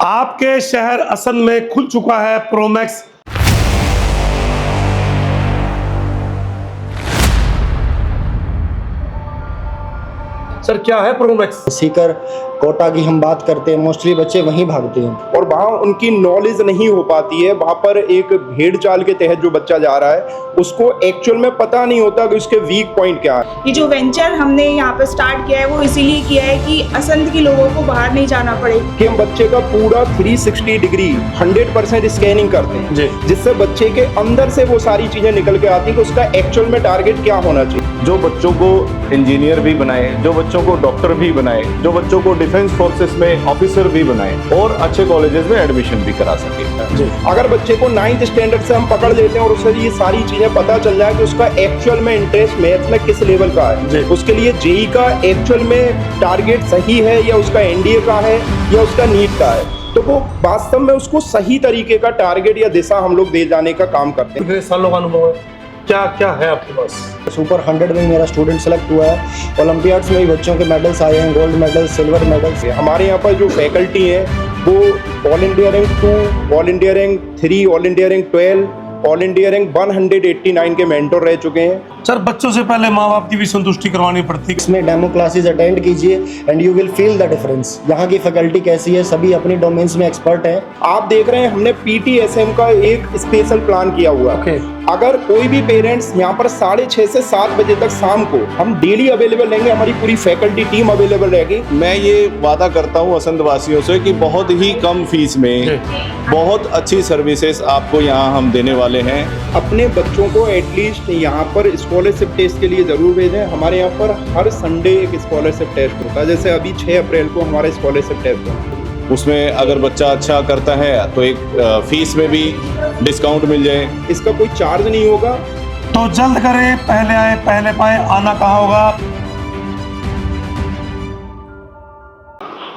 आपके शहर असंध में खुल चुका है प्रोमैक्स। सर क्या है प्रोमैक्स? सीकर कोटा की हम बात करते हैं, मोस्टली बच्चे वहीं भागते हैं और वहाँ उनकी नॉलेज नहीं हो पाती है। वहाँ पर एक भेड़ चाल के तहत जो बच्चा जा रहा है उसको एक्चुअल में पता नहीं होता कि उसके वीक पॉइंट क्या है। ये जो वेंचर हमने यहाँ पर स्टार्ट किया है वो इसीलिए किया है कि असंध के लोगों को बाहर नहीं जाना पड़े, कि हम बच्चे का पूरा 360 डिग्री 100% स्कैनिंग करते हैं, जिससे बच्चे के अंदर से वो सारी चीजें निकल के आती हैं कि उसका एक्चुअल में टारगेट क्या होना चाहिए। जो बच्चों को इंजीनियर भी बनाए, जो बच्चों को डॉक्टर भी बनाए, जो बच्चों को डिफेंस फोर्सेस में ऑफिसर भी बनाए और अच्छे कॉलेजेस में एडमिशन भी करा सके। अगर बच्चे को 9th स्टैंडर्ड से हम पकड़ लेते हैं और उससे ये सारी चीजें पता चल जाए कि उसका एक्चुअल में इंटरेस्ट मैथ्स में किस लेवल का है, उसके लिए जेई का एक्चुअल में टारगेट सही है या उसका एनडीए का है या उसका नीट का है, तो वो वास्तव में उसको सही तरीके का टारगेट या दिशा हम लोग दे जाने का काम करते हैं। कितने सालों का अनुभव है, क्या क्या है आपके पास? सुपर 100 में मेरा स्टूडेंट सेलेक्ट हुआ है। ओलंपियाड्स में भी बच्चों के मेडल्स आए हैं, गोल्ड मेडल, सिल्वर मेडल्स। हमारे यहाँ पर जो फैकल्टी है वो all India rank 2, all India rank 3, all India rank 12, all India rank 189 के मेंटर रह चुके हैं। सर बच्चों से पहले माँ बाप की भी संतुष्टि करवानी पड़ती है। इसमें डेमो क्लासेस अटेंड कीजिए and you will feel the difference. यहाँ की फैकल्टी कैसी है, सभी अपनी डोमेन्स में एक्सपर्ट हैं। आप देख रहे हैं हमने पीटीएसएम का एक स्पेशल प्लान किया हुआ है। अगर कोई भी पेरेंट्स यहाँ पर 6:30 से 7 बजे तक शाम को हम डेली अवेलेबल रहेंगे, हमारी पूरी फैकल्टी टीम अवेलेबल रहेगी। मैं ये वादा करता हूँ असंध वासियों से कि बहुत ही कम फीस में बहुत अच्छी सर्विसेज आपको यहाँ हम देने वाले हैं। अपने बच्चों को एटलीस्ट यहाँ पर स्कॉलरशिप टेस्ट के लिए जरूर भेजें। हमारे यहाँ पर हर संडे एक स्कॉलरशिप टेस्ट होता है, जैसे अभी 6 अप्रैल को हमारा स्कॉलरशिप टेस्ट होता है। उसमें अगर बच्चा अच्छा करता है तो एक फीस में भी डिस्काउंट मिल जाए। इसका कोई चार्ज नहीं होगा। तो जल्द करें, पहले आए पहले पाए। आना कहाँ होगा?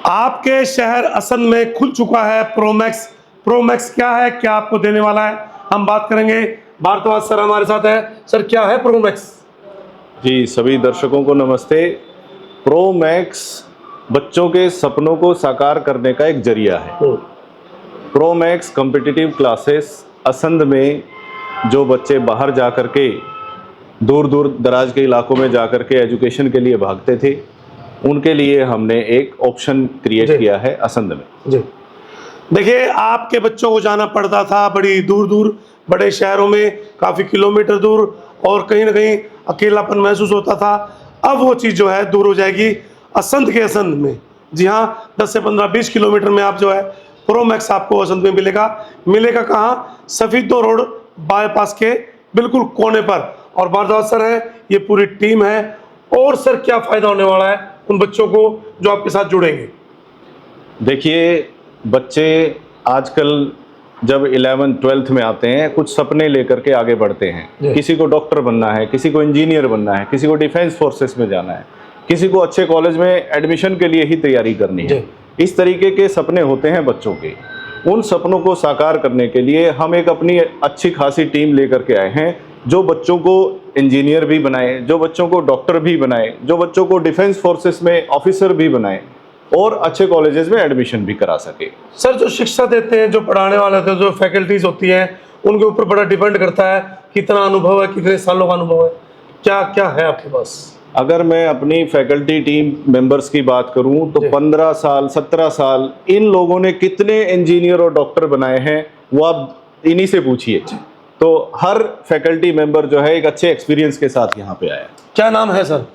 आपके शहर असंध में खुल चुका है प्रोमैक्स। प्रोमैक्स क्या है, क्या आपको देने वाला है, हम बात करेंगे। भारद्वाज सर हमारे साथ है। सर क्या है प्रोमैक्स? जी सभी दर्शकों को नमस्ते। प्रोमैक्स बच्चों के सपनों को साकार करने का एक जरिया है। प्रोमैक्स कॉम्पिटिटिव क्लासेस असंध में जो बच्चे बाहर जा कर के दूर दूर दराज के इलाकों में जा कर के एजुकेशन के लिए भागते थे, उनके लिए हमने एक ऑप्शन क्रिएट किया है असंध में। जी देखिए, आपके बच्चों को जाना पड़ता था बड़ी दूर दूर, बड़े शहरों में काफ़ी किलोमीटर दूर, और कहीं ना कहीं अकेलापन महसूस होता था। अब वो चीज़ जो है दूर हो जाएगी असंध के असंध में। जी हाँ, 10 से 15-20 किलोमीटर में आप जो है प्रोमैक्स आपको असंध में मिलेगा। मिलेगा कहाँ? सफीदो रोड बाईपास के बिल्कुल कोने पर। और भारद्वाज सर है, ये पूरी टीम है। और सर क्या फ़ायदा होने वाला है उन बच्चों को जो आपके साथ जुड़ेंगे? देखिए, बच्चे आजकल जब 11th 12th में आते हैं कुछ सपने लेकर के आगे बढ़ते हैं। किसी को डॉक्टर बनना है, किसी को इंजीनियर बनना है, किसी को डिफेंस फोर्सेस में जाना है, किसी को अच्छे कॉलेज में एडमिशन के लिए ही तैयारी करनी है। इस तरीके के सपने होते हैं बच्चों के। उन सपनों को साकार करने के लिए हम एक अपनी अच्छी खासी टीम लेकर के आए हैं, जो बच्चों को इंजीनियर भी बनाए, जो बच्चों को डॉक्टर भी बनाए, जो बच्चों को डिफेंस फोर्सेस में ऑफिसर भी बनाए और अच्छे कॉलेजेस में एडमिशन भी करा सके। सर जो शिक्षा देते हैं, जो पढ़ाने वाले होते हैं, जो फैकल्टीज होती हैं, उनके ऊपर बड़ा डिपेंड करता है कितना अनुभव है, कितने सालों का अनुभव है, क्या क्या है आपके पास? अगर मैं अपनी फैकल्टी टीम मेंबर्स की बात करूं तो 15 साल 17 साल इन लोगों ने कितने इंजीनियर और डॉक्टर बनाए हैं वो आप इन्हीं से पूछिए। तो हर फैकल्टी मेंबर जो है एक अच्छे एक्सपीरियंस के साथ यहाँ पे आया। क्या नाम है सर?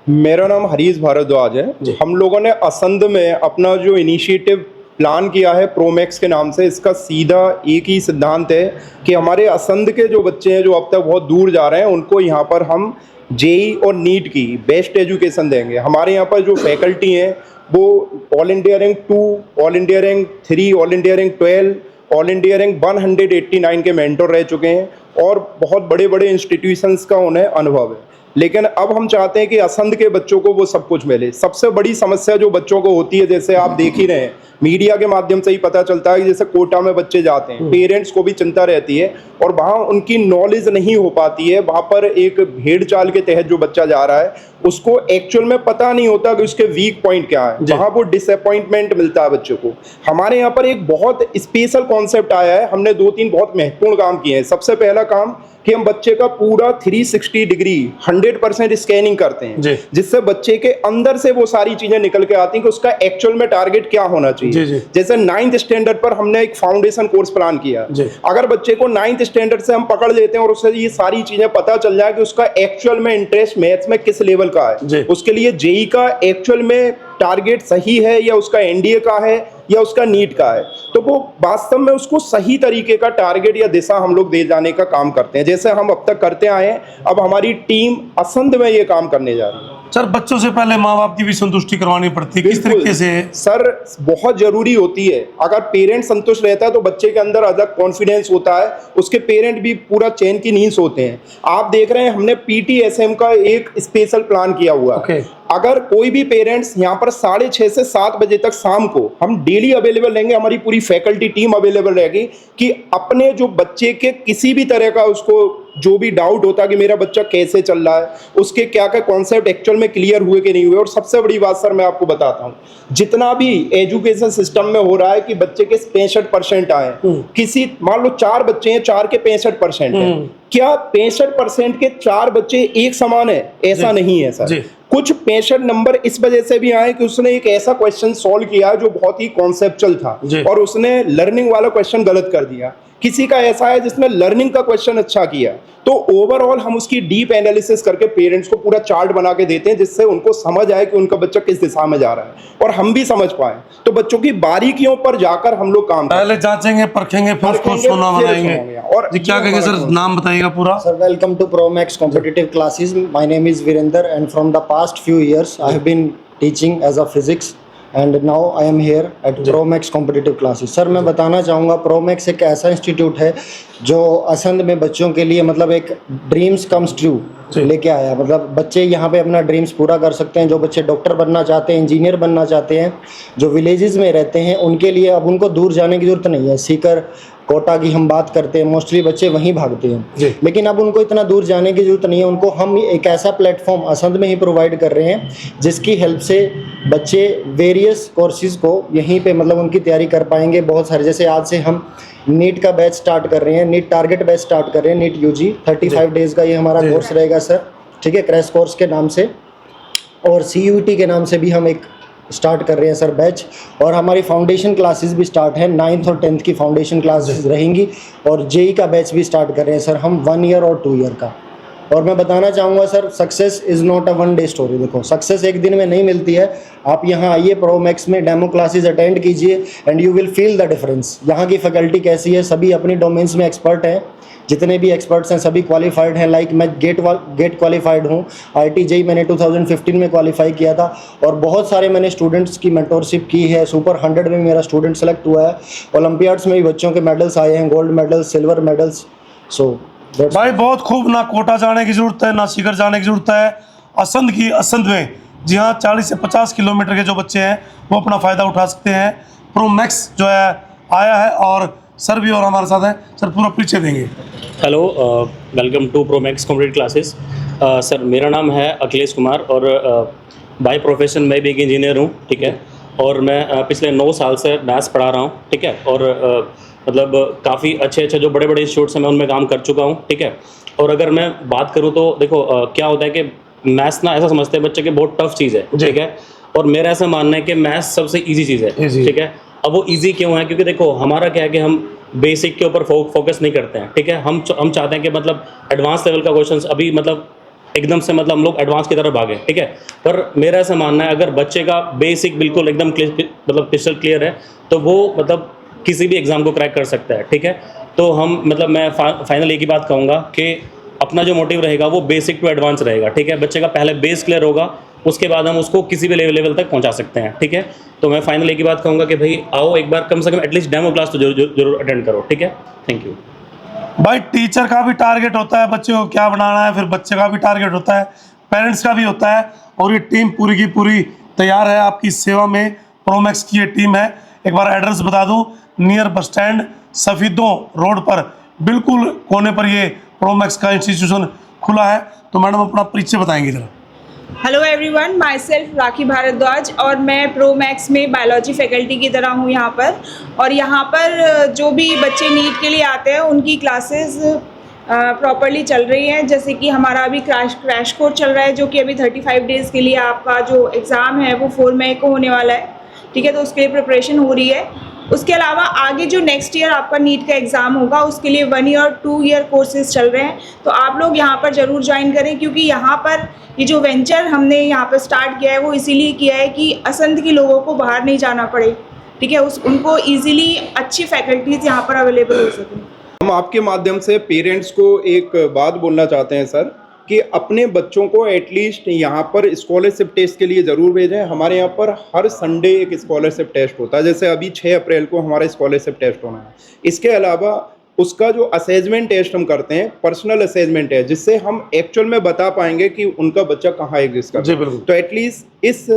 मेरा नाम हरीश भारद्वाज है। हम लोगों ने असंध में अपना जो इनिशिएटिव प्लान किया है प्रोमैक्स के नाम से, इसका सीधा एक ही सिद्धांत है कि हमारे असंध के जो बच्चे हैं जो अब तक बहुत दूर जा रहे हैं, उनको यहाँ पर हम जेई और नीट की बेस्ट एजुकेशन देंगे। हमारे यहाँ पर जो फैकल्टी हैं वो all India rank 2, all India rank 3, all India rank 12, all India rank 189 के मेंटर रह चुके हैं और बहुत बड़े बड़े इंस्टीट्यूशंस का उन्हें अनुभव है। लेकिन अब हम चाहते हैं कि असंध के बच्चों को वो सब कुछ मिले। सबसे बड़ी समस्या जो बच्चों को होती है, जैसे आप देख ही रहे हैं, मीडिया के माध्यम से ही पता चलता है कि जैसे कोटा में बच्चे जाते हैं, पेरेंट्स को भी चिंता रहती है और वहाँ उनकी नॉलेज नहीं हो पाती है। वहाँ पर एक भेड़ चाल के तहत जो बच्चा जा रहा है उसको एक्चुअल में पता नहीं होता कि उसके वीक पॉइंट क्या है, वहां वो डिसअपॉइंटमेंट मिलता है बच्चों को। हमारे यहाँ पर एक बहुत स्पेशल कॉन्सेप्ट आया है, हमने 2-3 बहुत महत्वपूर्ण काम किए हैं। सबसे पहला काम कि हम बच्चे का पूरा 360 डिग्री 100% स्कैनिंग करते हैं, जिससे बच्चे के अंदर से वो सारी चीजें निकल के आती हैं कि उसका एक्चुअल में टारगेट क्या होना चाहिए। जैसे 9th स्टैंडर्ड पर हमने एक फाउंडेशन कोर्स प्लान किया। अगर बच्चे को 9th स्टैंडर्ड से हम पकड़ लेते हैं और उससे ये सारी चीजें पता चल जाए कि उसका एक्चुअल में इंटरेस्ट मैथ्स में किस लेवल का है, उसके लिए जेई का एक्चुअल में टारगेट सही है या उसका एनडीए का है या उसका नीट का है, तो वो वास्तव में उसको सही तरीके का टारगेट या दिशा हम लोग दे जाने का काम करते हैं, जैसे हम अब तक करते आए हैं। अब हमारी टीम असंध में ये काम करने जा रही है। सर, बच्चों से पहले माँ बाप की भी संतुष्टि करवानी पड़ती है, किस तरीके से? सर, बहुत जरूरी होती है। अगर पेरेंट संतुष्ट रहता है तो बच्चे के अंदर अलग कॉन्फिडेंस होता है, उसके पेरेंट भी पूरा चैन की नींद सोते हैं। आप देख रहे हैं हमने पीटीएसएम का एक स्पेशल प्लान किया हुआ है। अगर कोई भी पेरेंट्स यहाँ पर 6:30 से 7 बजे तक शाम को हम डेली अवेलेबल रहेंगे, हमारी पूरी फैकल्टी टीम अवेलेबल रहेगी कि अपने जो बच्चे के किसी भी तरह का उसको जो भी डाउट होता है कि मेरा बच्चा कैसे चल रहा है, उसके क्या क्या कॉन्सेप्ट एक्चुअल में क्लियर हुए कि नहीं हुए। और सबसे बड़ी बात सर मैं आपको बताता हूँ, जितना भी एजुकेशन सिस्टम में हो रहा है कि बच्चे के 65% आए, किसी मान लो 4 बच्चे हैं, 4 के 65% है, क्या 65% के 4 बच्चे एक समान है? ऐसा नहीं है सर। कुछ 65 नंबर इस वजह से भी आए कि उसने एक ऐसा क्वेश्चन सॉल्व किया जो बहुत ही कॉन्सेप्चुअल था और उसने लर्निंग वाला क्वेश्चन गलत कर दिया। किसी का ऐसा है जिसने लर्निंग का क्वेश्चन अच्छा किया। तो ओवरऑल हम उसकी डीप एनालिसिस करके पेरेंट्स को पूरा चार्ट बना के देते हैं, जिससे उनको समझ आए कि उनका बच्चा किस दिशा में जा रहा है और हम भी समझ पाए। तो बच्चों की बारीकियों पर जाकर हम लोग काम पहले जांचेंगे, परखेंगे, फिर उसको सोना बनाएंगे। और जी क्या कहेंगे सर, नाम बताइएगा पूरा? Sir, welcome to Promax competitive classes. My name is Virendra and from the past few years I have been teaching as a physics and now I am here at Promax competitive classes. Sir, मैं बताना चाहूँगा Pro Max एक ऐसा institute है जो असंध में बच्चों के लिए मतलब एक ड्रीम्स कम्स ट्रू लेके आया। मतलब बच्चे यहाँ पे अपना ड्रीम्स पूरा कर सकते हैं। जो बच्चे डॉक्टर बनना चाहते हैं, इंजीनियर बनना चाहते हैं, जो विलेजेस में रहते हैं, उनके लिए अब उनको दूर जाने की ज़रूरत नहीं है। सीकर कोटा की हम बात करते हैं, मोस्टली बच्चे वहीं भागते हैं, लेकिन अब उनको इतना दूर जाने की ज़रूरत नहीं है। उनको हम एक ऐसा प्लेटफॉर्म असंध में ही प्रोवाइड कर रहे हैं जिसकी हेल्प से बच्चे वेरियस कोर्सेज़ को यहीं पे मतलब उनकी तैयारी कर पाएंगे। बहुत सारे, जैसे आज से हम नीट का बैच स्टार्ट कर रहे हैं, नीट टारगेट बैच स्टार्ट कर रहे हैं, नीट यूजी 35 डेज़ का ये हमारा कोर्स रहेगा सर, ठीक है, क्रैश कोर्स के नाम से। और CUET के नाम से भी हम एक स्टार्ट कर रहे हैं सर बैच। और हमारी फाउंडेशन क्लासेस भी स्टार्ट हैं, 9th और 10th की फाउंडेशन क्लासेस रहेंगी। और जेई का बैच भी स्टार्ट कर रहे हैं सर हम 1 ईयर और 2 ईयर का। और मैं बताना चाहूँगा sir, success is not a 1 day story. देखो, सक्सेस एक दिन में नहीं मिलती है। आप यहाँ आइए, प्रोमैक्स में डेमो क्लासेस अटेंड कीजिए and you will feel the difference. यहाँ की फैकल्टी कैसी है, सभी अपनी डोमेन्स में एक्सपर्ट हैं। जितने भी एक्सपर्ट्स हैं सभी क्वालिफाइड हैं। लाइक मैं गेट क्वालिफाइड हूँ, IIT JEE मैंने 2015 में क्वालिफाई किया था। और बहुत सारे मैंने स्टूडेंट्स की मेंटोरशिप की है। सुपर 100 में मेरा स्टूडेंट सेलेक्ट हुआ है। ओलंपियाड्स में भी बच्चों के मेडल्स आए हैं, गोल्ड मेडल्स, सिल्वर मेडल्स। सो भाई बहुत खूब, ना कोटा जाने की ज़रूरत है, ना सीकर जाने की ज़रूरत है। असंध में जी हाँ 40 से 50 किलोमीटर के जो बच्चे हैं वो अपना फ़ायदा उठा सकते हैं। प्रोमैक्स जो है आया है और सर भी और हमारे साथ हैं। सर पूरा परिचय देंगे। Hello, welcome to Promax competitive classes. Sir, मेरा नाम है अखिलेश कुमार और बाय प्रोफेशन मैं भी एक इंजीनियर हूँ, ठीक है। और मैं पिछले 9 साल से मैथ्स पढ़ा रहा हूँ, ठीक है। और मतलब काफ़ी अच्छे जो बड़े बड़े इंस्टीट्यूट्स हैं मैं उनमें काम कर चुका हूँ, ठीक है। और अगर मैं बात करूँ तो देखो क्या होता है कि मैथ्स ना ऐसा समझते हैं बच्चे की बहुत टफ चीज़ है, ठीक है। और मेरा ऐसा मानना है कि मैथ्स सबसे ईजी चीज़ है, ठीक है। अब वो ईजी क्यों है? क्योंकि देखो हमारा क्या है कि हम बेसिक के ऊपर फोकस नहीं करते हैं, ठीक है। हम चाहते हैं कि मतलब एडवांस लेवल का क्वेश्चंस अभी मतलब एकदम से मतलब हम लोग एडवांस की तरफ भागे, ठीक है। पर मेरा ऐसा मानना है अगर बच्चे का बेसिक बिल्कुल एकदम मतलब क्रिस्टल क्लियर है तो वो मतलब किसी भी एग्ज़ाम को क्रैक कर सकता है, ठीक है। तो हम मतलब मैं फाइनल एक ही बात कहूँगा कि अपना जो मोटिव रहेगा वो बेसिक टू एडवांस रहेगा, ठीक है। बच्चे का पहले बेस क्लियर होगा, उसके बाद हम उसको किसी भी लेवल तक पहुंचा सकते हैं, ठीक है। तो मैं फाइनल एक ही बात कहूँगा कि भाई आओ एक बार कम से कम एटलीस्ट डेमो क्लास तो जरूर अटेंड करो, ठीक है। Thank you. भाई टीचर का भी टारगेट होता है बच्चे को क्या बनाना है, फिर बच्चे का भी टारगेट होता है, पेरेंट्स का भी होता है। और ये टीम पूरी की पूरी तैयार है आपकी सेवा में। प्रोमैक्स की ये टीम है। एक बार एड्रेस बता दूं, near bus stand Safidon road पर बिल्कुल कोने पर ये प्रोमैक्स का इंस्टीट्यूशन खुला है। तो मैडम अपना परिचय बताएंगे जरा। हेलो एवरीवन, माई सेल्फ राखी भारद्वाज और मैं प्रो मैक्स में बायोलॉजी फैकल्टी की तरह हूँ यहाँ पर। और यहाँ पर जो भी बच्चे नीट के लिए आते हैं उनकी क्लासेस प्रॉपरली चल रही हैं। जैसे कि हमारा अभी क्रैश कोर्स चल रहा है जो कि अभी 35 डेज़ के लिए आपका जो एग्ज़ाम है वो 4 मई को होने वाला है, ठीक है। तो उसके लिए प्रिपरेशन हो रही है। उसके अलावा आगे जो नेक्स्ट ईयर आपका नीट का एग्ज़ाम होगा उसके लिए 1 ईयर 2 ईयर कोर्सेज चल रहे हैं। तो आप लोग यहाँ पर ज़रूर ज्वाइन करें, क्योंकि यहाँ पर ये जो वेंचर हमने यहाँ पर स्टार्ट किया है वो इसीलिए किया है कि असंध के लोगों को बाहर नहीं जाना पड़े, ठीक है। उनको ईजिली अच्छी फैकल्टीज़ यहाँ पर अवेलेबल हो सकें। हम आपके माध्यम से पेरेंट्स को एक बात बोलना चाहते हैं सर, कि अपने बच्चों को एटलीस्ट यहाँ पर स्कॉलरशिप टेस्ट के लिए ज़रूर भेजें। हमारे यहाँ पर हर संडे एक स्कॉलरशिप टेस्ट होता है, जैसे अभी 6 अप्रैल को हमारा स्कॉलरशिप टेस्ट होना है। इसके अलावा उसका जो असेसमेंट टेस्ट हम करते हैं, पर्सनल असेसमेंट है, जिससे हम एक्चुअल में बता पाएंगे कि उनका बच्चा कहाँ एग्जिस्ट करता है। तो एटलीस्ट इस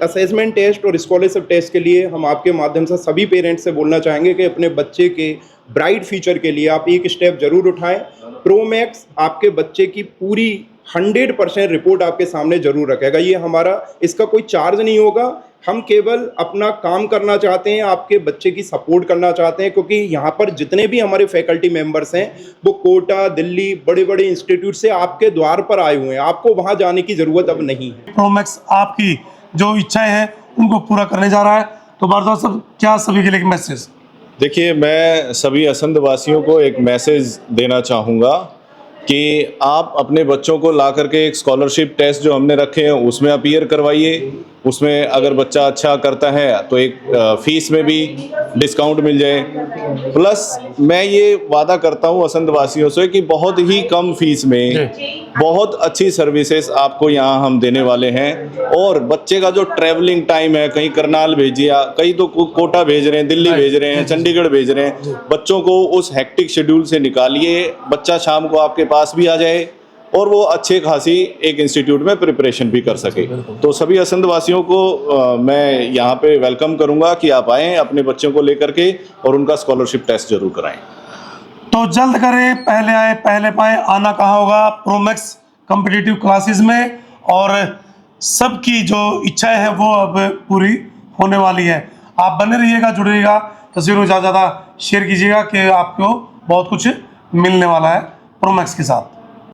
असेसमेंट टेस्ट और स्कॉलरशिप टेस्ट के लिए हम आपके माध्यम से सभी पेरेंट्स से बोलना चाहेंगे कि अपने बच्चे के ब्राइट फ्यूचर के लिए आप एक स्टेप जरूर उठाएं। प्रो मैक्स आपके बच्चे की पूरी 100% रिपोर्ट आपके सामने जरूर रखेगा। ये हमारा, इसका कोई चार्ज नहीं होगा। हम केवल अपना काम करना चाहते हैं, आपके बच्चे की सपोर्ट करना चाहते हैं, क्योंकि यहाँ पर जितने भी हमारे फैकल्टी मेंबर्स हैं वो कोटा, दिल्ली, बड़े बड़े इंस्टीट्यूट से आपके द्वार पर आए हुए हैं। आपको वहाँ जाने की ज़रूरत अब नहीं है। प्रो मैक्स आपकी जो इच्छाएं हैं उनको पूरा करने जा रहा है। तो भारद्वाज साहब, क्या सभी के लिए एक मैसेज? देखिए, मैं सभी असंध वासियों को एक मैसेज देना चाहूँगा कि आप अपने बच्चों को ला करके एक स्कॉलरशिप टेस्ट जो हमने रखे हैं उसमें अपीयर करवाइए। उसमें अगर बच्चा अच्छा करता है तो एक फीस में भी डिस्काउंट मिल जाए। प्लस मैं ये वादा करता हूँ असंध वासियों से कि बहुत ही कम फीस में बहुत अच्छी सर्विसेज आपको यहाँ हम देने वाले हैं। और बच्चे का जो ट्रैवलिंग टाइम है, कहीं करनाल भेजिए, कहीं तो कोटा भेज रहे हैं, दिल्ली भेज रहे हैं, चंडीगढ़ भेज रहे हैं, बच्चों को उस हेक्टिक शेड्यूल से निकालिए। बच्चा शाम को आपके पास भी आ जाए और वो अच्छे खासी एक इंस्टीट्यूट में प्रिपरेशन भी कर सके। तो सभी असंध वासियों को मैं यहाँ पे वेलकम करूँगा कि आप आएँ अपने बच्चों को लेकर के और उनका स्कॉलरशिप टेस्ट जरूर कराएं। तो जल्द करें, पहले आए पहले पाए। आना कहाँ होगा? प्रो मैक्स कॉम्पिटिटिव क्लासेस में। और सबकी जो इच्छाएं हैं वो अब पूरी होने वाली है। आप बने रहिएगा, जुड़े रहिएगा, तस्वीरों ज़्यादा शेयर कीजिएगा कि आपको बहुत कुछ मिलने वाला है प्रो मैक्स के साथ।